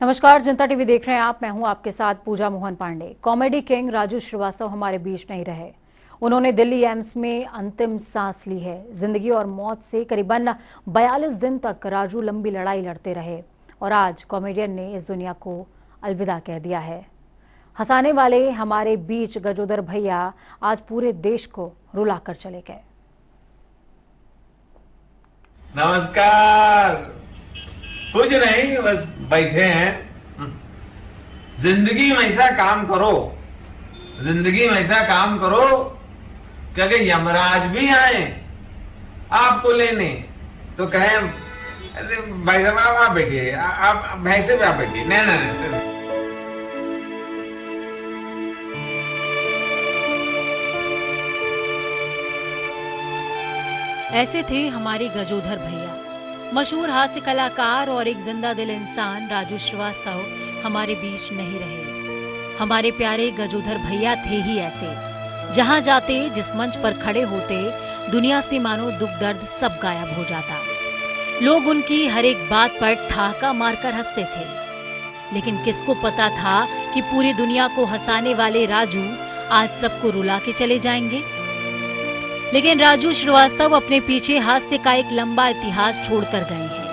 नमस्कार, जनता टीवी देख रहे हैं आप। मैं हूं आपके साथ पूजा मोहन पांडे। कॉमेडी किंग राजू श्रीवास्तव हमारे बीच नहीं रहे। उन्होंने दिल्ली एम्स में अंतिम सांस ली है। जिंदगी और मौत से करीबन 42 दिन तक राजू लंबी लड़ाई लड़ते रहे और आज कॉमेडियन ने इस दुनिया को अलविदा कह दिया है। हंसाने वाले हमारे बीच गजोदर भैया आज पूरे देश को रुलाकर चले गए। नमस्कार। कुछ नहीं, बस बैठे हैं। जिंदगी में ऐसा काम करो, जिंदगी में ऐसा काम करो कि यमराज भी आए आपको लेने तो कहे अरे भाई साहब आप बैठिए, आप भैंसे पे आप बैठिए। नहीं नहीं नहीं। ऐसे थे हमारे गजोधर भैया। मशहूर हास्य कलाकार और एक जिंदा दिल इंसान राजू श्रीवास्तव हमारे बीच नहीं रहे। हमारे प्यारे गजोधर भैया थे ही ऐसे, जहां जाते, जिस मंच पर खड़े होते, दुनिया से मानो दुख दर्द सब गायब हो जाता। लोग उनकी हर एक बात पर ठहाका मारकर हंसते थे, लेकिन किसको पता था कि पूरी दुनिया को हंसाने वाले राजू आज सबको रुला के चले जाएंगे। लेकिन राजू श्रीवास्तव अपने पीछे हास्य का एक लंबा इतिहास छोड़कर गए हैं।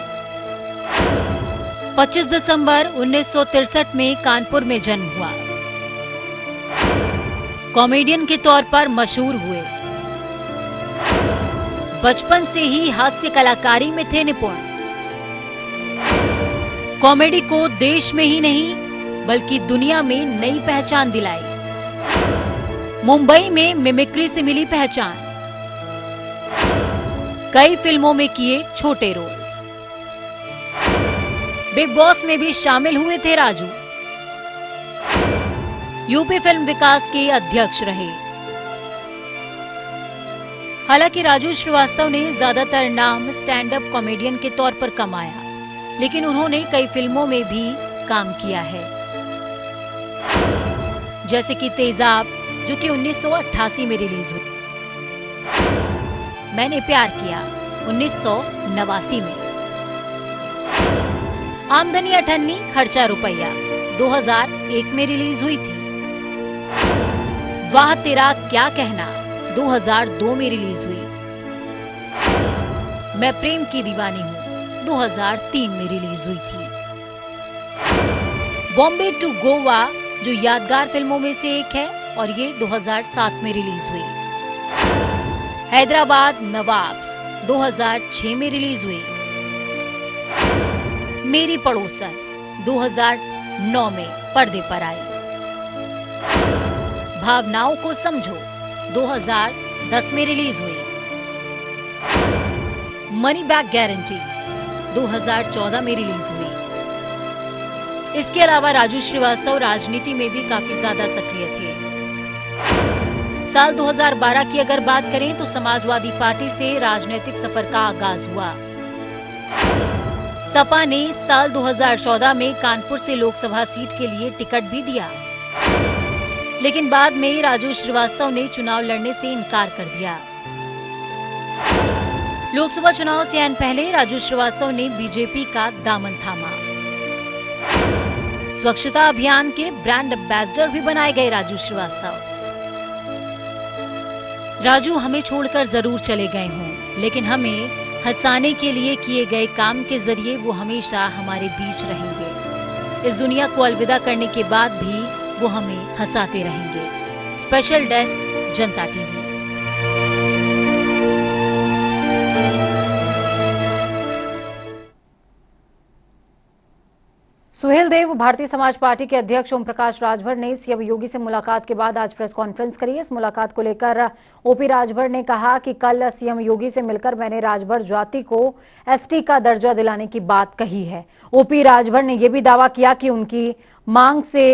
25 दिसंबर 1963 में कानपुर में जन्म हुआ। कॉमेडियन के तौर पर मशहूर हुए। बचपन से ही हास्य कलाकारी में थे निपुण। कॉमेडी को देश में ही नहीं बल्कि दुनिया में नई पहचान दिलाई। मुंबई में मिमिक्री से मिली पहचान। कई फिल्मों में किए छोटे रोल्स। बिग बॉस में भी शामिल हुए थे राजू। यूपी फिल्म विकास के अध्यक्ष रहे। हालांकि राजू श्रीवास्तव ने ज्यादातर नाम स्टैंड अप कॉमेडियन के तौर पर कमाया, लेकिन उन्होंने कई फिल्मों में भी काम किया है, जैसे कि तेजाब, जो कि 1988 में रिलीज हुई। मैंने प्यार किया 1989 में। आमदनी अठन्नी खर्चा रुपया 2001 में रिलीज हुई थी। वाह तेरा क्या कहना 2002 में रिलीज हुई। मैं प्रेम की दीवानी हूँ 2003 में रिलीज हुई थी। बॉम्बे टू गोवा जो यादगार फिल्मों में से एक है और ये 2007 में रिलीज हुई। हैदराबाद नवाब्स 2006 में रिलीज हुई। मेरी पड़ोसन 2009 में पर्दे पर आई। भावनाओं को समझो 2010 में रिलीज हुई। मनी बैक गारंटी 2014 में रिलीज हुई। इसके अलावा राजू श्रीवास्तव राजनीति में भी काफी ज्यादा सक्रिय थे। साल 2012 की अगर बात करें तो समाजवादी पार्टी से राजनीतिक सफर का आगाज हुआ। सपा ने साल 2014 में कानपुर से लोकसभा सीट के लिए टिकट भी दिया, लेकिन बाद में राजू श्रीवास्तव ने चुनाव लड़ने से इनकार कर दिया। लोकसभा चुनाव से आने पहले राजू श्रीवास्तव ने बीजेपी का दामन थामा। स्वच्छता अभियान के ब्रांड एम्बेसडर भी बनाए गए राजू श्रीवास्तव। राजू हमें छोड़कर जरूर चले गए हों, लेकिन हमें हंसाने के लिए किए गए काम के जरिए वो हमेशा हमारे बीच रहेंगे। इस दुनिया को अलविदा करने के बाद भी वो हमें हंसाते रहेंगे। स्पेशल डेस्क, जनता टीवी। सुहेल देव, भारतीय समाज पार्टी के अध्यक्ष ओम प्रकाश राजभर ने सीएम योगी से मुलाकात के बाद आज प्रेस कॉन्फ्रेंस करी। इस मुलाकात को लेकर ओपी राजभर ने कहा कि कल सीएम योगी से मिलकर मैंने राजभर जाति को एसटी का दर्जा दिलाने की बात कही है। ओपी राजभर ने यह भी दावा किया कि उनकी मांग से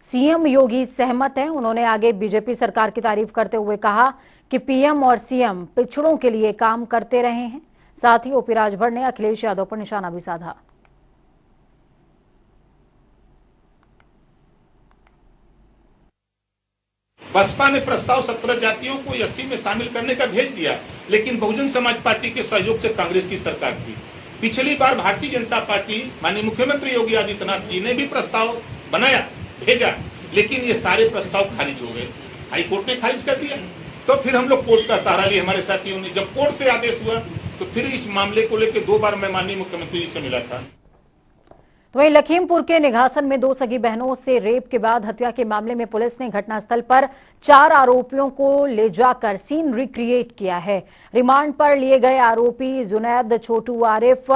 सीएम योगी सहमत हैं। उन्होंने आगे बीजेपी सरकार की तारीफ करते हुए कहा कि पीएम और सीएम पिछड़ों के लिए काम करते रहे हैं। साथ ही ओपी राजभर ने अखिलेश यादव पर निशाना भी साधा। बसपा ने प्रस्ताव 17 जातियों को एसटी में शामिल करने का भेज दिया, लेकिन बहुजन समाज पार्टी के सहयोग से कांग्रेस की सरकार थी। पिछली बार भारतीय जनता पार्टी माननीय मुख्यमंत्री योगी आदित्यनाथ जी ने भी प्रस्ताव बनाया, भेजा, लेकिन ये सारे प्रस्ताव खारिज हो गए, हाई कोर्ट ने खारिज कर दिया। तो फिर हम लोग कोर्ट का सहारा लिए, हमारे साथियों ने। जब कोर्ट से आदेश हुआ तो फिर इस मामले को लेकर 2 बार मैं माननीय मुख्यमंत्री जी से मिला था। तो वहीं लखीमपुर के निघासन में 2 सगी बहनों से रेप के बाद हत्या के मामले में पुलिस ने घटनास्थल पर 4 आरोपियों को ले जाकर सीन रिक्रिएट किया है। रिमांड पर लिए गए आरोपी जुनैद, छोटू, आरिफ,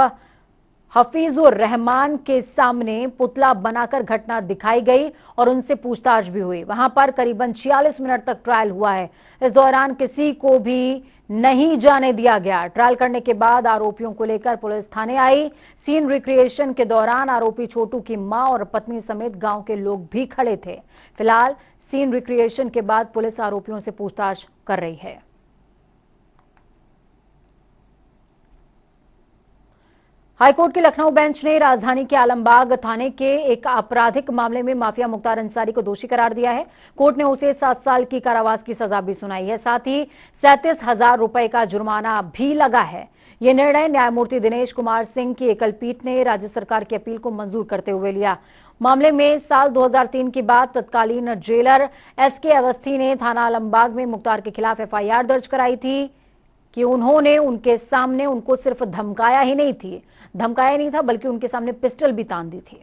हफीजुर रहमान के सामने पुतला बनाकर घटना दिखाई गई और उनसे पूछताछ भी हुई। वहां पर करीबन 46 मिनट तक ट्रायल हुआ है। इस दौरान किसी को भी नहीं जाने दिया गया। ट्रायल करने के बाद आरोपियों को लेकर पुलिस थाने आई। सीन रिक्रिएशन के दौरान आरोपी छोटू की मां और पत्नी समेत गांव के लोग भी खड़े थे। फिलहाल सीन रिक्रिएशन के बाद पुलिस आरोपियों से पूछताछ कर रही है। हाईकोर्ट की लखनऊ बेंच ने राजधानी के आलमबाग थाने के एक आपराधिक मामले में माफिया मुख्तार अंसारी को दोषी करार दिया है। कोर्ट ने उसे 7 साल की कारावास की सजा भी सुनाई है। साथ ही 37,000 रुपए का जुर्माना भी लगा है। यह निर्णय न्यायमूर्ति दिनेश कुमार सिंह की एकल पीठ ने राज्य सरकार की अपील को मंजूर करते हुए लिया। मामले में साल 2003 के बाद तत्कालीन जेलर एसके अवस्थी ने थाना आलमबाग में मुख्तार के खिलाफ FIR दर्ज कराई थी कि उन्होंने उनके सामने उनको सिर्फ धमकाया नहीं था बल्कि उनके सामने पिस्टल भी तान दी थी।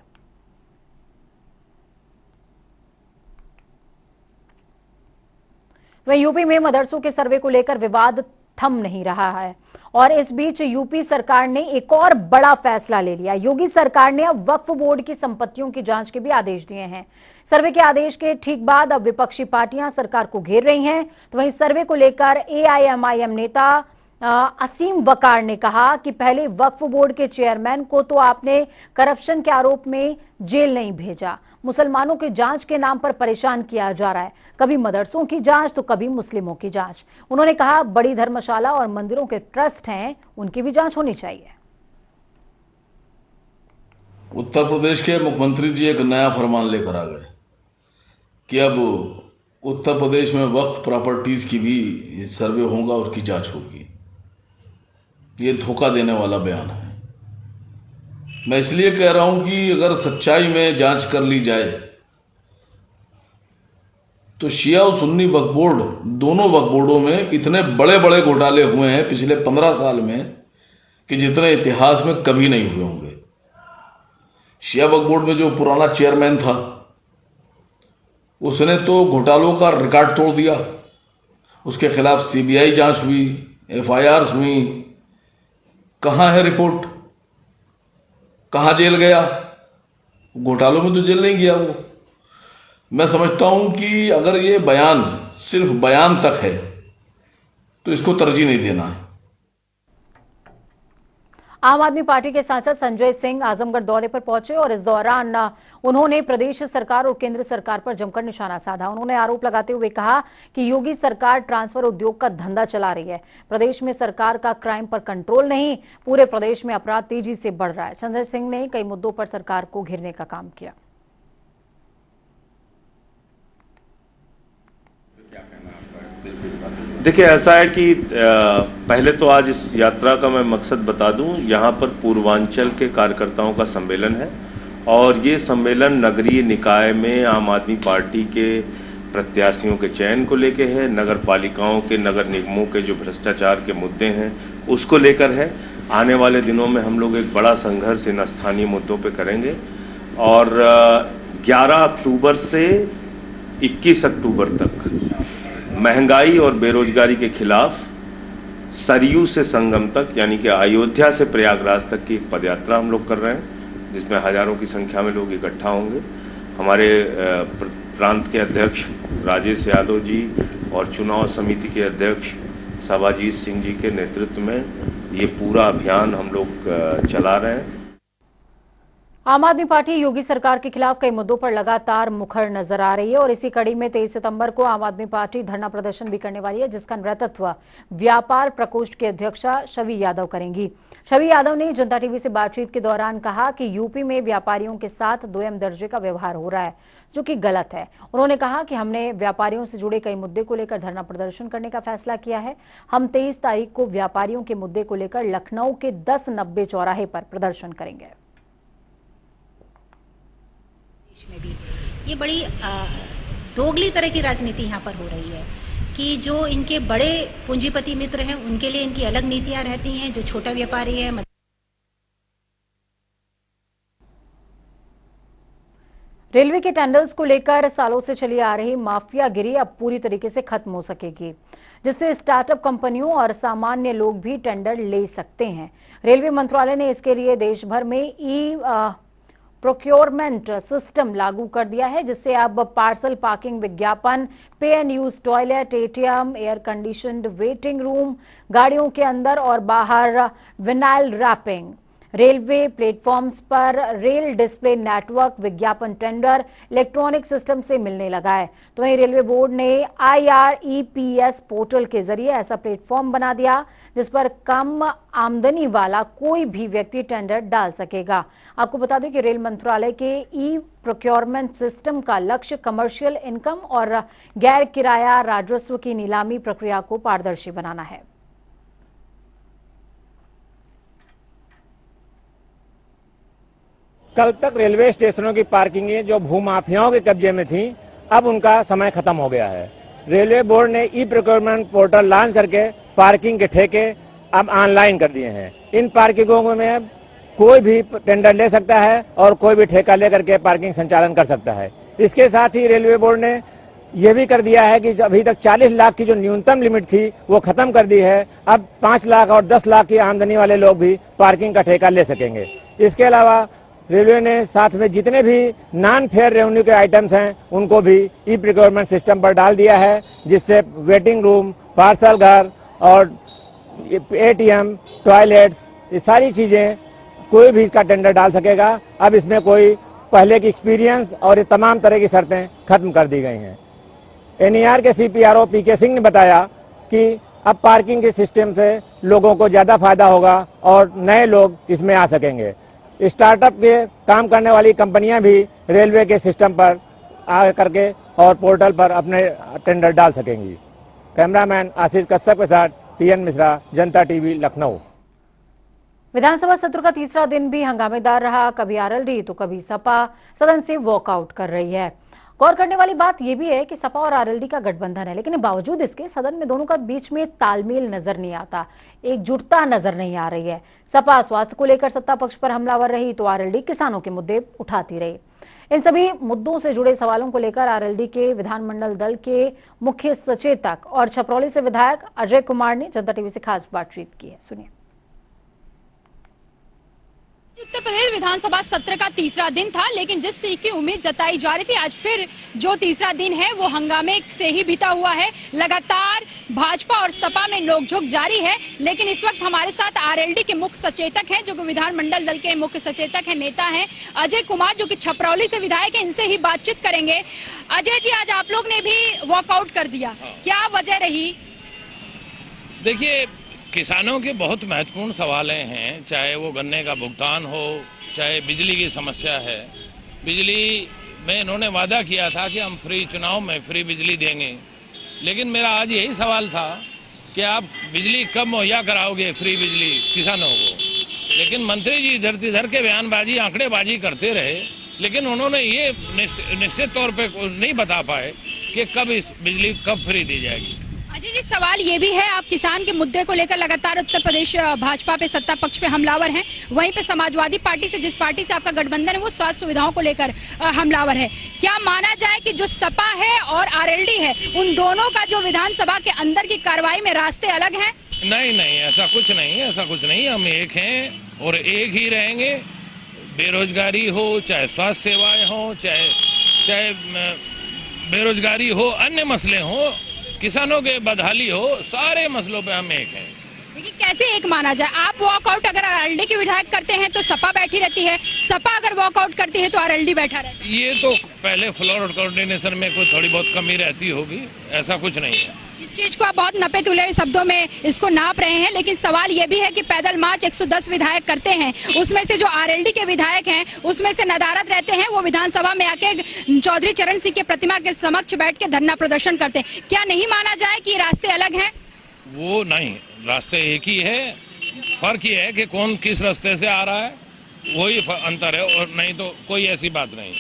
वहीं यूपी में मदरसों के सर्वे को लेकर विवाद थम नहीं रहा है और इस बीच यूपी सरकार ने एक और बड़ा फैसला ले लिया। योगी सरकार ने अब वक्फ बोर्ड की संपत्तियों की जांच के भी आदेश दिए हैं। सर्वे के आदेश के ठीक बाद अब विपक्षी पार्टियां सरकार को घेर रही हैं। तो वहीं सर्वे को लेकर AIMIM नेता असीम वकार ने कहा कि पहले वक्फ बोर्ड के चेयरमैन को तो आपने करप्शन के आरोप में जेल नहीं भेजा, मुसलमानों की जांच के नाम पर परेशान किया जा रहा है, कभी मदरसों की जांच तो कभी मुस्लिमों की जांच। उन्होंने कहा बड़ी धर्मशाला और मंदिरों के ट्रस्ट हैं, उनकी भी जांच होनी चाहिए। उत्तर प्रदेश के मुख्यमंत्री जी एक नया फरमान लेकर आ गए कि अब उत्तर प्रदेश में वक्फ प्रॉपर्टीज की भी सर्वे होगा, उसकी जांच होगी। ये धोखा देने वाला बयान है। मैं इसलिए कह रहा हूं कि अगर सच्चाई में जांच कर ली जाए तो शिया और सुन्नी वक्फ बोर्ड, दोनों वक्फ बोर्डों में इतने बड़े बड़े घोटाले हुए हैं पिछले 15 साल में कि जितने इतिहास में कभी नहीं हुए होंगे। शिया वक्फ बोर्ड में जो पुराना चेयरमैन था उसने तो घोटालों का रिकॉर्ड तोड़ दिया। उसके खिलाफ CBI जांच हुई, FIRs हुई, कहाँ है रिपोर्ट, कहाँ जेल गया? घोटालों में तो जेल नहीं गया वो। मैं समझता हूं कि अगर ये बयान सिर्फ बयान तक है तो इसको तरजीह नहीं देना है। आम आदमी पार्टी के सांसद संजय सिंह आजमगढ़ दौरे पर पहुंचे और इस दौरान उन्होंने प्रदेश सरकार और केंद्र सरकार पर जमकर निशाना साधा। उन्होंने आरोप लगाते हुए कहा कि योगी सरकार ट्रांसफर उद्योग का धंधा चला रही है। प्रदेश में सरकार का क्राइम पर कंट्रोल नहीं, पूरे प्रदेश में अपराध तेजी से बढ़ रहा है। संजय सिंह ने कई मुद्दों पर सरकार को घेरने का काम किया। देखिए, ऐसा है कि पहले तो आज इस यात्रा का मैं मकसद बता दूं। यहाँ पर पूर्वांचल के कार्यकर्ताओं का सम्मेलन है और ये सम्मेलन नगरीय निकाय में आम आदमी पार्टी के प्रत्याशियों के चयन को लेकर है, नगर पालिकाओं के, नगर निगमों के जो भ्रष्टाचार के मुद्दे हैं उसको लेकर है। आने वाले दिनों में हम लोग एक बड़ा संघर्ष इन स्थानीय मुद्दों पे करेंगे और 11 अक्टूबर से 21 अक्टूबर तक महंगाई और बेरोजगारी के खिलाफ सरयू से संगम तक, यानी कि अयोध्या से प्रयागराज तक की एक पदयात्रा हम लोग कर रहे हैं, जिसमें हजारों की संख्या में लोग इकट्ठा होंगे। हमारे प्रांत के अध्यक्ष राजेश यादव जी और चुनाव समिति के अध्यक्ष सभाजीत सिंह जी के नेतृत्व में ये पूरा अभियान हम लोग चला रहे हैं। आम आदमी पार्टी योगी सरकार के खिलाफ कई मुद्दों पर लगातार मुखर नजर आ रही है और इसी कड़ी में 23 सितंबर को आम आदमी पार्टी धरना प्रदर्शन भी करने वाली है, जिसका नेतृत्व व्यापार प्रकोष्ठ की अध्यक्षा छवि यादव करेंगी। छवि यादव ने जनता टीवी से बातचीत के दौरान कहा कि यूपी में व्यापारियों के साथ दोयम दर्जे का व्यवहार हो रहा है, जो कि गलत है। उन्होंने कहा कि हमने व्यापारियों से जुड़े कई मुद्दे को लेकर धरना प्रदर्शन करने का फैसला किया है। हम 23 तारीख को व्यापारियों के मुद्दे को लेकर लखनऊ के 1090 चौराहे पर प्रदर्शन करेंगे। में भी ये बड़ी दोगली तरह की राजनीति यहाँ पर हो रही है कि जो इनके बड़े पूंजीपति मित्र हैं उनके लिए इनकी अलग नीतियां रहती हैं, जो छोटा व्यापारी है। रेलवे के टेंडर्स को लेकर सालों से चली आ रही माफियागिरी अब पूरी तरीके से खत्म हो सकेगी, जिससे स्टार्टअप कंपनियों और सामान्य लोग भी टेंडर ले सकते हैं। रेलवे मंत्रालय ने इसके लिए देश भर में ई प्रोक्योरमेंट सिस्टम लागू कर दिया है, जिससे अब पार्सल पार्किंग विज्ञापन, पे and use toilet, ATM, air conditioned waiting room, गाड़ियों के अंदर और बाहर विनाइल रैपिंग, रेलवे प्लेटफॉर्म्स पर रेल डिस्प्ले नेटवर्क विज्ञापन टेंडर इलेक्ट्रॉनिक सिस्टम से मिलने लगा है। तो वहीं रेलवे बोर्ड ने IREPS पोर्टल के जरिए ऐसा प्लेटफॉर्म बना दिया जिस पर कम आमदनी वाला कोई भी व्यक्ति टेंडर डाल सकेगा। आपको बता दें कि रेल मंत्रालय के ई प्रोक्योरमेंट सिस्टम का लक्ष्य कमर्शियल इनकम और गैर किराया राजस्व की नीलामी प्रक्रिया को पारदर्शी बनाना है। कल तक रेलवे स्टेशनों की पार्किंगें जो भूमाफियाओं के कब्जे में थी, अब उनका समय खत्म हो गया है। रेलवे बोर्ड ने ई प्रोक्योरमेंट पोर्टल लॉन्च करके पार्किंग के ठेके अब ऑनलाइन कर दिए हैं। इन पार्किंगों में कोई भी टेंडर ले सकता है और कोई भी ठेका लेकर के पार्किंग संचालन कर सकता है। इसके साथ ही रेलवे बोर्ड ने यह भी कर दिया है कि अभी तक 40 लाख की जो न्यूनतम लिमिट थी वो खत्म कर दी है। अब 5 लाख और 10 लाख की आमदनी वाले लोग भी पार्किंग का ठेका ले सकेंगे। इसके अलावा रेलवे ने साथ में जितने भी नॉन फेयर रेवेन्यू के आइटम्स हैं उनको भी ई प्रोक्योरमेंट सिस्टम पर डाल दिया है, जिससे वेटिंग रूम, पार्सल घर और एटीएम, टॉयलेट्स, ये सारी चीज़ें कोई भी इसका टेंडर डाल सकेगा। अब इसमें कोई पहले की एक्सपीरियंस और ये तमाम तरह की शर्तें खत्म कर दी गई हैं। NER के CPRO PK सिंह ने बताया कि अब पार्किंग के सिस्टम से लोगों को ज़्यादा फायदा होगा और नए लोग इसमें आ सकेंगे। स्टार्टअप के काम करने वाली कंपनियां भी रेलवे के सिस्टम पर आ करके और पोर्टल पर अपने टेंडर डाल सकेंगी। कैमरामैन आशीष कश्यप के साथ TN मिश्रा, जनता टीवी, लखनऊ। विधानसभा सत्र का तीसरा दिन भी हंगामेदार रहा। कभी RLD तो कभी सपा सदन से वॉकआउट कर रही है। गौर करने वाली बात यह भी है कि सपा और RLD का गठबंधन है, लेकिन बावजूद इसके सदन में दोनों का बीच में तालमेल नजर नहीं आता, एकजुटता नजर नहीं आ रही है। सपा स्वास्थ्य को लेकर सत्ता पक्ष पर हमलावर रही तो RLD किसानों के मुद्दे उठाती रही। इन सभी मुद्दों से जुड़े सवालों को लेकर RLD के विधानमंडल दल के मुख्य सचेतक और छपरौली से विधायक अजय कुमार ने जनता टीवी से खास बातचीत की है, सुनिए। उत्तर प्रदेश विधानसभा सत्र का तीसरा दिन था, लेकिन जिस चीज की उम्मीद जताई जा रही थी, आज फिर जो तीसरा दिन है वो हंगामे से ही बीता हुआ है। लगातार भाजपा और सपा में नोकझोंक जारी है, लेकिन इस वक्त हमारे साथ RLD के मुख्य सचेतक हैं, जो कि विधानमंडल दल के मुख्य सचेतक हैं, नेता हैं अजय कुमार, जो कि छपरौली से विधायक है। इनसे ही बातचीत करेंगे। अजय जी, आज आप लोग ने भी वॉकआउट कर दिया, क्या वजह रही? देखिए, किसानों के बहुत महत्वपूर्ण सवालें हैं, चाहे वो गन्ने का भुगतान हो, चाहे बिजली की समस्या है। बिजली में इन्होंने वादा किया था कि हम फ्री चुनाव में फ्री बिजली देंगे, लेकिन मेरा आज यही सवाल था कि आप बिजली कब मुहैया कराओगे, फ्री बिजली किसानों को। लेकिन मंत्री जी इधर तिधर के बयानबाजी, आंकड़ेबाजी करते रहे, लेकिन उन्होंने ये निश्चित तौर पे नहीं बता पाए कि कब इस बिजली कब फ्री दी जाएगी। अजय जी, सवाल ये भी है, आप किसान के मुद्दे को लेकर लगातार उत्तर प्रदेश भाजपा पे, सत्ता पक्ष पे हमलावर हैं, वहीं पे समाजवादी पार्टी से, जिस पार्टी से आपका गठबंधन है, वो स्वास्थ्य सुविधाओं को लेकर हमलावर है। क्या माना जाए कि जो सपा है और RLD है, उन दोनों का जो विधानसभा के अंदर की कार्रवाई में रास्ते अलग हैं? नहीं, ऐसा कुछ नहीं है, ऐसा कुछ नहीं। हम एक हैं और एक ही रहेंगे। बेरोजगारी हो, चाहे स्वास्थ्य सेवाएं हो, चाहे बेरोजगारी हो, अन्य मसले हो, किसानों के बदहाली हो, सारे मसलों पे हम एक हैं। देखिए कैसे एक माना जाए, आप वॉकआउट अगर आरएलडी के विधायक करते हैं तो सपा बैठी रहती है, सपा अगर वॉकआउट करती है तो आरएलडी बैठा रहता है। ये तो पहले फ्लोर कोऑर्डिनेशन में कोई थोड़ी बहुत कमी रहती होगी, ऐसा कुछ नहीं है। इस चीज को आप बहुत नपे तुले शब्दों में इसको नाप रहे हैं, लेकिन सवाल ये भी है कि पैदल मार्च 110 विधायक करते हैं, उसमें से जो आरएलडी के विधायक हैं उसमें से नदारद रहते हैं, वो विधानसभा में आके चौधरी चरण सिंह के प्रतिमा के समक्ष बैठ के धरना प्रदर्शन करते हैं। क्या नहीं माना जाए कि रास्ते अलग हैं? वो नहीं, रास्ते एक ही है, फर्क ये है कि कौन किस रास्ते से आ रहा है, वही अंतर है, और नहीं तो कोई ऐसी बात नहीं।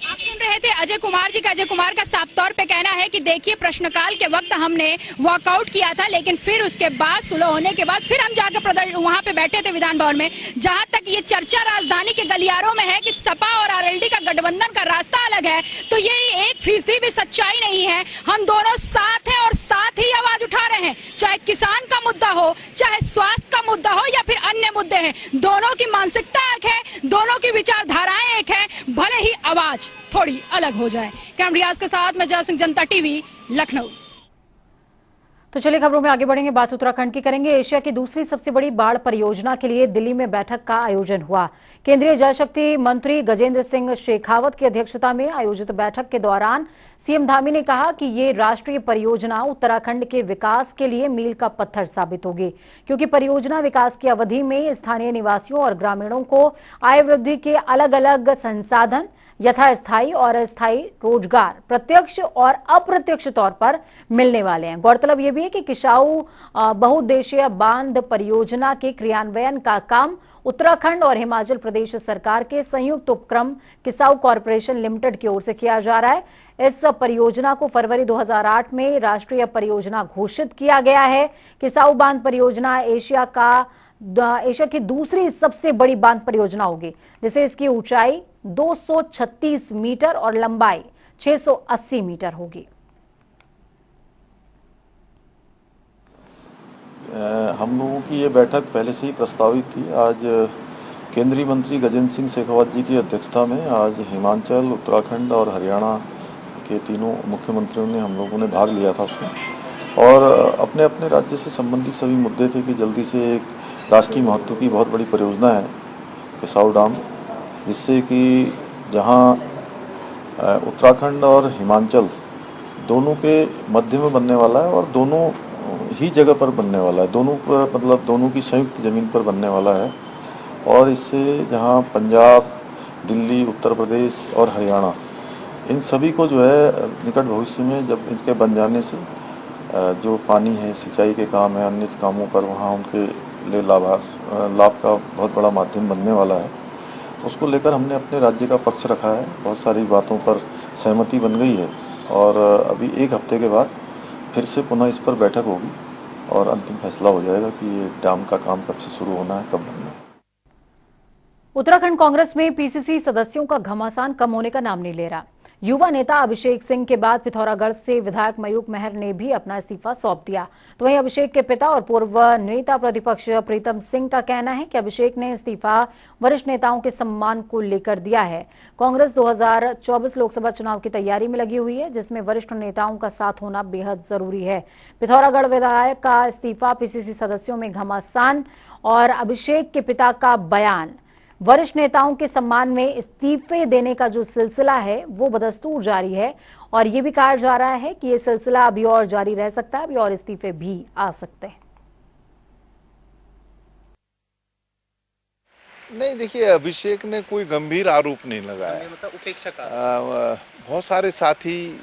आप सुन रहे थे अजय कुमार जी का। अजय कुमार का साफ तौर पे कहना है कि देखिए प्रश्नकाल के वक्त हमने वॉकआउट किया था, लेकिन फिर उसके बाद सुलह होने के बाद फिर हम जाकर वहां पे बैठे थे विधान भवन में। जहां तक ये चर्चा राजधानी के गलियारों में है कि सपा और आरएलडी का गठबंधन का रास्ता अलग है, तो ये 1% भी सच्चाई नहीं है। हम दोनों साथ हैं और साथ ही आवाज उठा रहे हैं, चाहे किसान का मुद्दा हो, चाहे स्वास्थ्य का मुद्दा हो या फिर अन्य मुद्दे हैं। दोनों की मानसिकता एक है, दोनों की विचारधाराएं एक है, भले ही आवाज थोड़ी अलग हो जाए। कैमरा रियाज के साथ मैं जय सिंह, जनता टीवी, लखनऊ। तो चलिए खबरों में आगे बढ़ेंगे, बात उत्तराखंड की करेंगे। एशिया की दूसरी सबसे बड़ी बाढ़ परियोजना के लिए दिल्ली में बैठक का आयोजन हुआ। केंद्रीय जल शक्ति मंत्री गजेंद्र सिंह शेखावत की अध्यक्षता में आयोजित बैठक के दौरान सीएम धामी ने कहा कि ये राष्ट्रीय परियोजना उत्तराखंड के विकास के लिए मील का पत्थर साबित होगी, क्योंकि परियोजना विकास की अवधि में स्थानीय निवासियों और ग्रामीणों को आय वृद्धि के अलग अलग संसाधन, यथास्थायी और अस्थायी रोजगार प्रत्यक्ष और अप्रत्यक्ष तौर पर मिलने वाले हैं। गौरतलब यह भी है कि किसाऊ बहुउद्देशीय बांध परियोजना के क्रियान्वयन का काम उत्तराखंड और हिमाचल प्रदेश सरकार के संयुक्त उपक्रम किसाऊ कॉरपोरेशन लिमिटेड की ओर से किया जा रहा है। इस परियोजना को फरवरी 2008 में राष्ट्रीय परियोजना घोषित किया गया है। किसाऊ बांध परियोजना एशिया की दूसरी सबसे बड़ी बांध परियोजना होगी, जिसे इसकी ऊंचाई 236 मीटर और लंबाई 680 मीटर होगी। हम लोगों की ये बैठक पहले से ही प्रस्तावित थी। आज केंद्रीय मंत्री गजेंद्र सिंह शेखावत जी की अध्यक्षता में आज हिमाचल, उत्तराखंड और हरियाणा के तीनों मुख्यमंत्रियों ने, हम लोगों ने भाग लिया था उसमें, और अपने अपने राज्य से संबंधित सभी मुद्दे थे कि जल्दी से एक राष्ट्रीय महत्व की बहुत बड़ी परियोजना है किसाऊ डैम, जिससे कि जहां उत्तराखंड और हिमाचल दोनों के मध्य में बनने वाला है और दोनों ही जगह पर बनने वाला है, दोनों पर मतलब दोनों की संयुक्त ज़मीन पर बनने वाला है। और इससे जहां पंजाब, दिल्ली, उत्तर प्रदेश और हरियाणा, इन सभी को जो है निकट भविष्य में जब इसके बन जाने से जो पानी है, सिंचाई के काम है, अन्य कामों पर वहाँ उनके लिए लाभ का बहुत बड़ा माध्यम बनने वाला है। उसको लेकर हमने अपने राज्य का पक्ष रखा है। बहुत सारी बातों पर सहमति बन गई है और अभी एक हफ्ते के बाद फिर से पुनः इस पर बैठक होगी और अंतिम फैसला हो जाएगा कि ये डैम का काम कब से शुरू होना है, कब बनना है। उत्तराखंड कांग्रेस में पीसीसी सदस्यों का घमासान कम होने का नाम नहीं ले रहा। युवा नेता अभिषेक सिंह के बाद पिथौरागढ़ से विधायक मयूख मेहर ने भी अपना इस्तीफा सौंप दिया। तो वहीं अभिषेक के पिता और पूर्व नेता प्रतिपक्ष प्रीतम सिंह का कहना है कि अभिषेक ने इस्तीफा वरिष्ठ नेताओं के सम्मान को लेकर दिया है। कांग्रेस 2024 लोकसभा चुनाव की तैयारी में लगी हुई है, जिसमें वरिष्ठ नेताओं का साथ होना बेहद जरूरी है। पिथौरागढ़ विधायक का इस्तीफा, पीसीसी सदस्यों में घमासान और अभिषेक के पिता का बयान, वरिष्ठ नेताओं के सम्मान में इस्तीफे देने का जो सिलसिला है वो बदस्तूर जारी है और ये भी कहा जा रहा है कि ये सिलसिला अभी और जारी रह सकता है, अभी और इस्तीफे भी आ सकते हैं। नहीं, देखिए, अभिषेक ने कोई गंभीर आरोप नहीं लगाया, मतलब उपेक्षा का। बहुत सारे साथी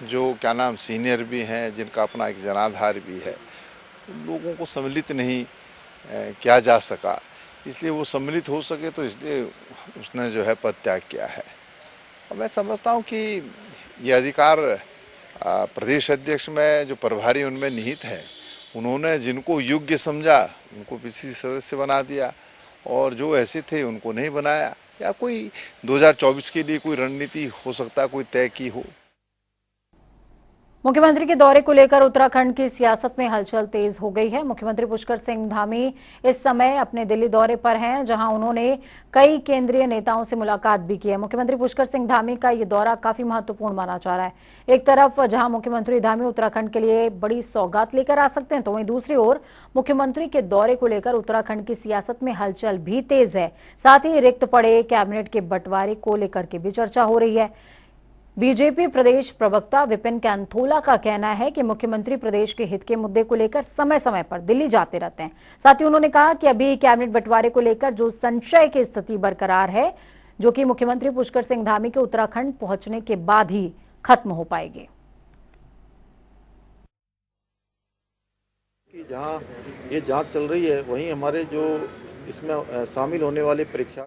जो क्या नाम सीनियर भी हैं, जिनका अपना एक जनाधार भी है, लोगों को सम्मिलित नहीं किया जा सका, इसलिए वो सम्मिलित हो सके तो इसलिए उसने जो है पद त्याग किया है। और मैं समझता हूँ कि ये अधिकार प्रदेश अध्यक्ष में जो प्रभारी उनमें निहित है, उन्होंने जिनको योग्य समझा उनको पीसीसी सदस्य बना दिया और जो ऐसे थे उनको नहीं बनाया, या कोई 2024 के लिए कोई रणनीति हो सकता, कोई तय की हो। मुख्यमंत्री के दौरे को लेकर उत्तराखंड की सियासत में हलचल तेज हो गई है। मुख्यमंत्री पुष्कर सिंह धामी इस समय अपने दिल्ली दौरे पर हैं, जहां उन्होंने कई केंद्रीय नेताओं से मुलाकात भी की है। मुख्यमंत्री पुष्कर सिंह धामी का ये दौरा काफी महत्वपूर्ण माना जा रहा है। एक तरफ जहां मुख्यमंत्री धामी उत्तराखंड के लिए बड़ी सौगात लेकर आ सकते हैं, तो वहीं दूसरी ओर मुख्यमंत्री के दौरे को लेकर उत्तराखंड की सियासत में हलचल भी तेज है। साथ ही रिक्त पड़े कैबिनेट के बंटवारे को लेकर के भी चर्चा हो रही है। बीजेपी प्रदेश प्रवक्ता विपिन कैंथोला का कहना है कि मुख्यमंत्री प्रदेश के हित के मुद्दे को लेकर समय समय पर दिल्ली जाते रहते हैं। साथ ही उन्होंने कहा कि अभी कैबिनेट बंटवारे को लेकर जो संशय की स्थिति बरकरार है, जो कि मुख्यमंत्री पुष्कर सिंह धामी के उत्तराखंड पहुंचने के बाद ही खत्म हो पाएगी। जहां ये जांच चल रही है, वहीं हमारे जो इसमें शामिल होने वाले परीक्षा